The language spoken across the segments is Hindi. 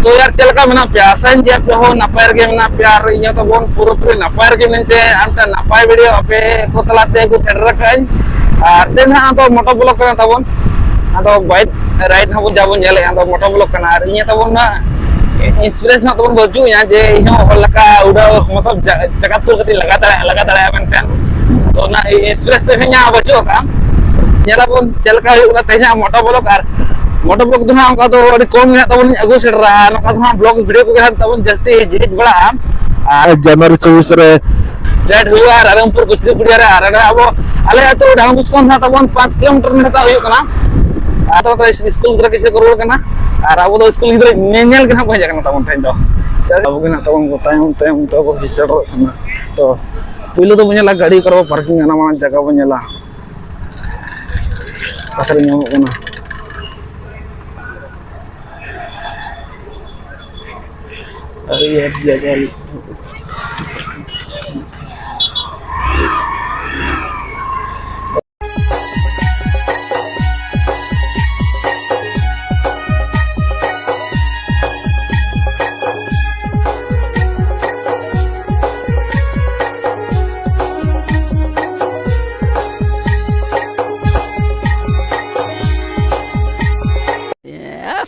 तो यार चल का मेना प्यासन जे पे हो नपायर के मेना प्यार इया तो बोन पूरे नपायर के मेनते अंता नपाय वीडियो अपे को तलाते को सेटर रखाई आर देन हा तो मोटो ब्लॉग करना तबन आदो बाइक राइड हबो जाबो नेले आदो मोटो ब्लॉग करना आर इया तबन ना इंस्पिरेशन तबन बजु या जे इहो लका उडा मतलब चकातुर कति लगा दड़ा मेनते तो ना इंस्पिरेशन ते nya बजु का नेला बोन चल का हुना तेजा मोटो ब्लॉग आर मोटो ब्लॉग दुना का तो अड़ी कम है तबन अगु सेटरा नका दुना ब्लॉग वीडियो को तबन जस्ती जित बड़ा आ जनवरी 24 रे सेट हुआ रामपुर कुचरी पुडिया रे आर अब अले तो डांगुस कोन था तबन 5 किलोमीटर में था हुई कना आ तो स्कूल गिरा किसे करो कना आर अब तो स्कूल गिरा नेनेल कना भजा कना तबन थाइन दो अब कना तबन को टाइम तो को सेटर तो पहले तो बनेला गाड़ी करो पार्किंग ना मान जगह बनेला असर ᱧᱟᱢᱚᱜ ᱠᱟᱱᱟ अरे यार जगह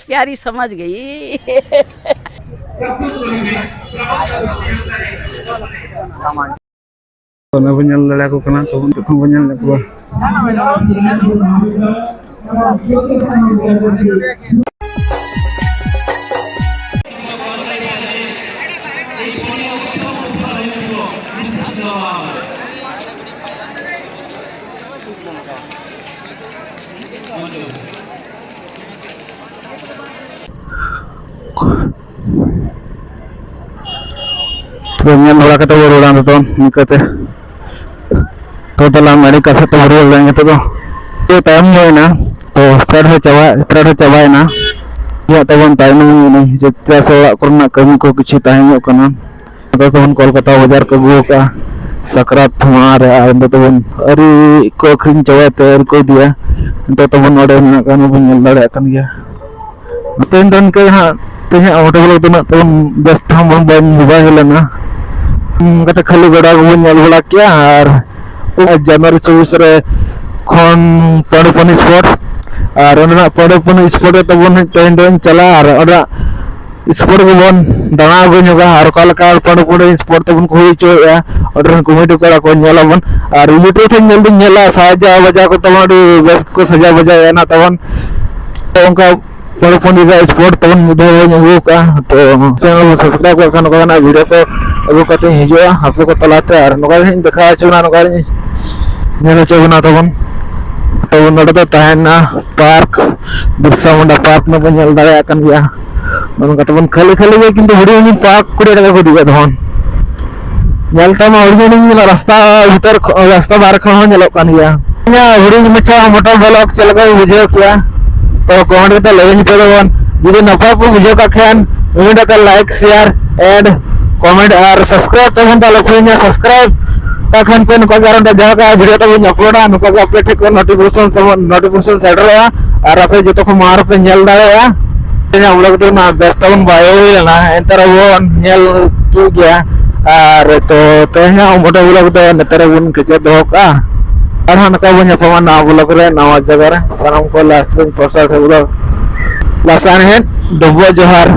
प्यारी समझ गई तो ना बनेल लड़ा को कना तो उनको बनेल को Pengen olah kata urulan tuh, nikate. Total amari kasih tuh urulan itu tuh. Itu time na, tuh spread coba na. Ya tahun time ini, jadi saya karena kami ko kecil tahun kana. Atau tahun Kolkata bajar ke gua ka. Sakrat हमारे आंदो तो अरे को खिन चवा तेर को दिया तो तमन ऑर्डर ना कानो बन लड़ा कन गया तो इन के हां ते ऑटो ब्लॉग तो ना तो व्यस्त हम बन हुआ है ना कते खाली गड़ा को बन बड़ा क्या और जनवरी 24 रे खन फड़पन स्पॉट और ना फड़पन स्पॉट तो बन टेन चला और स्पोर्ट को बन दाना गयोगा और कलका फड़पन स्पोर्ट तो बन को होइचोया और कमेटी करा को नेलाबन और यूट्यूब से जल्दी नेला साजा बजा को तमाडी बस को सजा बजा ना तवन तो उनका फड़पन का स्पोर्ट तवन मुदे हो का तो चैनल को सब्सक्राइब कर खान को ना वीडियो को अगु कते हिजुआ आपको को तलाते और नका देखा चुना नका नेला चुना तवन तो नडे तो ताहना पार्क बिरसा मुंडा पार्क में बन दड़ा कन गया मन कते बन खाली गे किंतु हुडी नि पार्क कुडे लगा को दिगा धन नेलता मा हुडी नि रास्ता भीतर रास्ता बाहर खन नेलो कन गया या हुडी मचा मोटो ब्लॉग चलगा बुझे किया तो कमेंट करते लगे पे बन यदि नफा को बुझे का खान वीडियो का लाइक शेयर एंड कमेंट और सब्सक्राइब तो हम लखिया सब्सक्राइब का खान पे नुका गारंटी जहां का वीडियो तो अपलोड नुका का अपडेट को नोटिफिकेशन सेटर और आप जो को मार पे नेल दाड़ा हम लोग तो ना व्यस्त बायो ना एंतर वो नेल की गया और तो यहाँ मोटो ब्लॉग तो नेतर बन किचे दो का और हनका बन फमा ना ब्लॉग रे नवा जगह रे सलाम को लास्ट प्रसाद से ब्लॉग लासान है डबो जोहार।